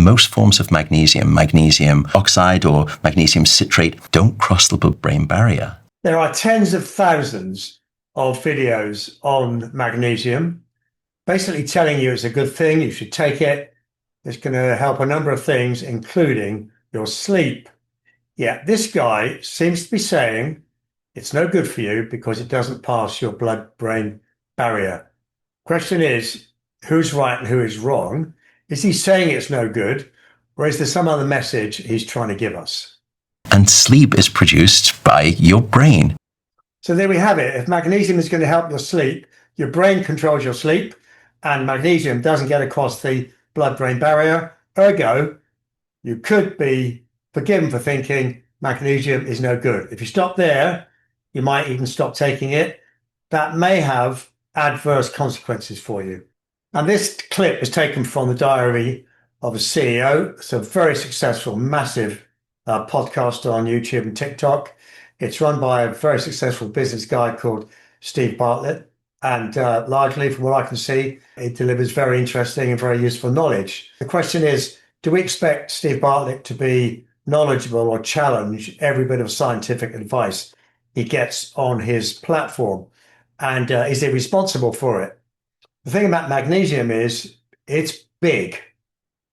most forms of magnesium, magnesium oxide or magnesium citrate, don't cross the blood-brain barrier. There are tens of thousands of videos on magnesium, basically telling you it's a good thing, you should take it. It's going to help a number of things, including your sleep. Yeah, this guy seems to be saying it's no good for you because it doesn't pass your blood-brain barrier. Question is, who's right and who is wrong? Is he saying it's no good, or is there some other message he's trying to give us? And sleep is produced by your brain. So there we have it. If magnesium is going to help your sleep, your brain controls your sleep, and magnesium doesn't get across the blood-brain barrier. Ergo, you could be forgiven for thinking magnesium is no good. If you stop there, you might even stop taking it. That may have adverse consequences for you. And this clip is taken from the diary of a CEO. It's a very successful, massive podcast on YouTube and TikTok. It's run by a very successful business guy called Steve Bartlett. And largely, from what I can see, it delivers very interesting and very useful knowledge. The question is, do we expect Steve Bartlett to be knowledgeable or challenge every bit of scientific advice he gets on his platform? And is he responsible for it? The thing about magnesium is it's big.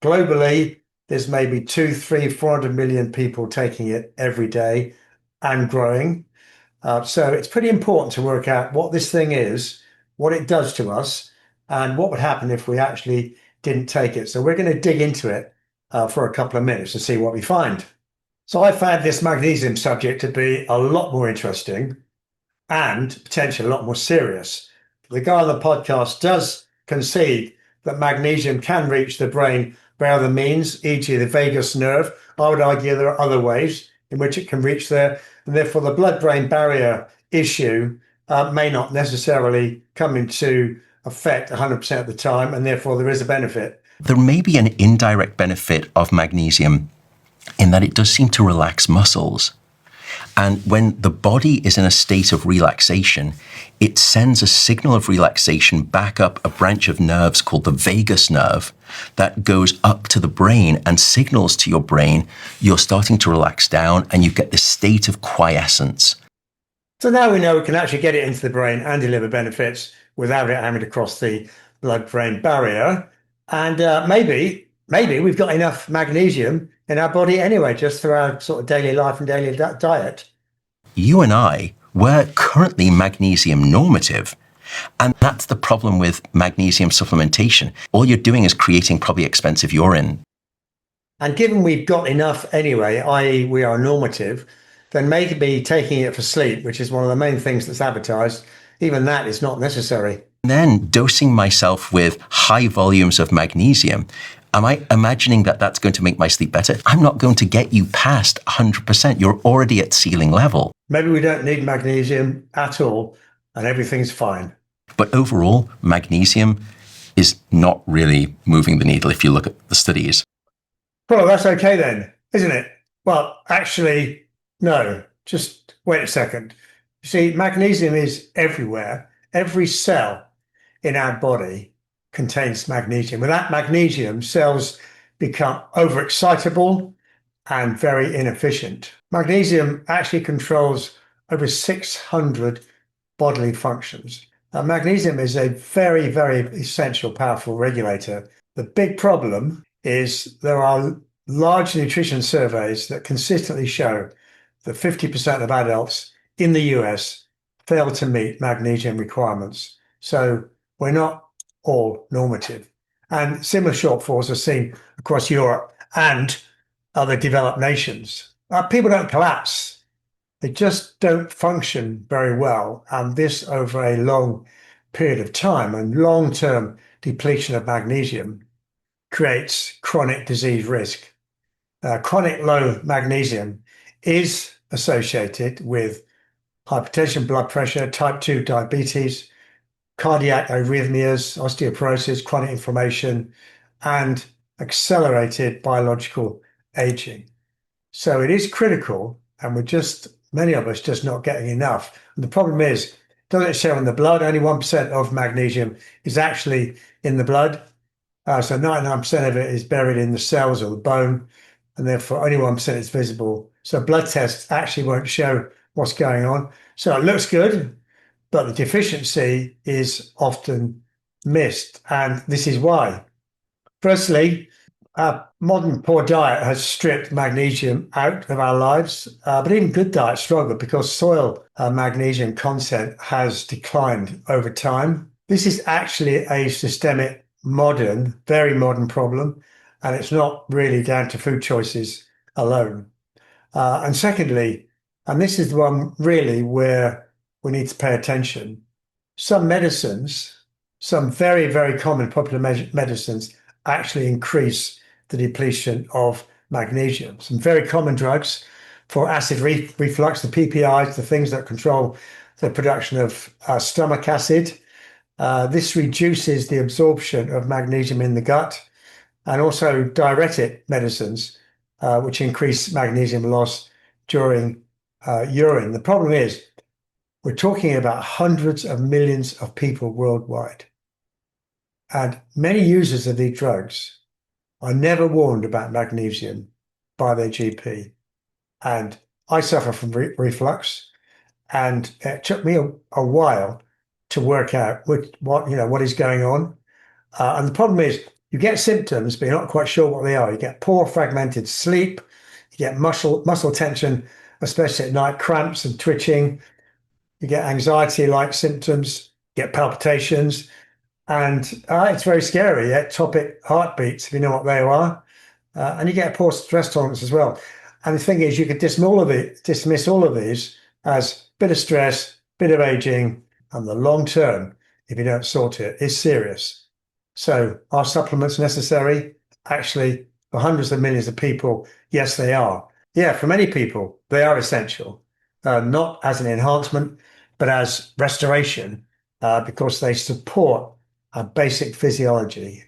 Globally, there's maybe 200, 300, 400 million people taking it every day and growing. So it's pretty important to work out what this thing is, what it does to us, and what would happen if we actually didn't take it. So we're going to dig into it for a couple of minutes to see what we find. So I found this magnesium subject to be a lot more interesting and potentially a lot more serious. The guy on the podcast does concede that magnesium can reach the brain by other means, e.g. the vagus nerve. I would argue there are other ways in which it can reach there, and therefore the blood-brain barrier issue may not necessarily come into effect 100% of the time, and therefore there is a benefit. There may be an indirect benefit of magnesium in that it does seem to relax muscles. And when the body is in a state of relaxation, it sends a signal of relaxation back up a branch of nerves called the vagus nerve that goes up to the brain and signals to your brain you're starting to relax down, and you get this state of quiescence. So now we know we can actually get it into the brain and deliver benefits without it having to cross the blood-brain barrier. And maybe we've got enough magnesium in our body anyway, just through our sort of daily life and daily diet. You and I, we're currently magnesium normative. And that's the problem with magnesium supplementation. All you're doing is creating probably expensive urine. And given we've got enough anyway, i.e. we are normative, then maybe taking it for sleep, which is one of the main things that's advertised, even that is not necessary. And then dosing myself with high volumes of magnesium. Am I imagining that that's going to make my sleep better? I'm not going to get you past 100%. You're already at ceiling level. Maybe we don't need magnesium at all and everything's fine. But overall, magnesium is not really moving the needle if you look at the studies. Well, that's okay then, isn't it? Well, actually, no. Just wait a second. You see, magnesium is everywhere. Every cell in our body contains magnesium. Without magnesium, cells become overexcitable and very inefficient. Magnesium actually controls over 600 bodily functions. Magnesium is a very, very essential, powerful regulator. The big problem is there are large nutrition surveys that consistently show that 50% of adults in the US fail to meet magnesium requirements. So we're not all normative. And similar shortfalls are seen across Europe and other developed nations. People don't collapse. They just don't function very well. And this over a long period of time, and long-term depletion of magnesium creates chronic disease risk. Chronic low magnesium is associated with hypertension, blood pressure, type 2 diabetes, cardiac arrhythmias, osteoporosis, chronic inflammation, and accelerated biological aging. So it is critical, and many of us just not getting enough. And the problem is, it doesn't show in the blood. Only 1% of magnesium is actually in the blood. So 99% of it is buried in the cells or the bone, and therefore only 1% is visible. So blood tests actually won't show what's going on. So it looks good, but the deficiency is often missed. And this is why. Firstly, our modern poor diet has stripped magnesium out of our lives, but even good diets struggle because soil magnesium content has declined over time. This is actually a systemic, modern, very modern problem, and it's not really down to food choices alone. And secondly, and this is the one really where we need to pay attention, some medicines, some very, very common popular medicines actually increase the depletion of magnesium. Some very common drugs for acid reflux, the PPIs, the things that control the production of stomach acid. This reduces the absorption of magnesium in the gut, and also diuretic medicines, which increase magnesium loss during urine. The problem is, we're talking about hundreds of millions of people worldwide. And many users of these drugs are never warned about magnesium by their GP. And I suffer from reflux, and it took me a while to work out what is going on. And the problem is, you get symptoms, but you're not quite sure what they are. You get poor, fragmented sleep. You get muscle tension, especially at night, cramps and twitching. You get anxiety-like symptoms. You get palpitations. And it's very scary. Ectopic heartbeats, if you know what they are. And you get a poor stress tolerance as well. And the thing is, you could dismiss all of these as bit of stress, bit of aging, and the long term, if you don't sort it, is serious. So are supplements necessary? Actually, for hundreds of millions of people, yes, they are. Yeah, for many people, they are essential, not as an enhancement, but as restoration, because they support our basic physiology.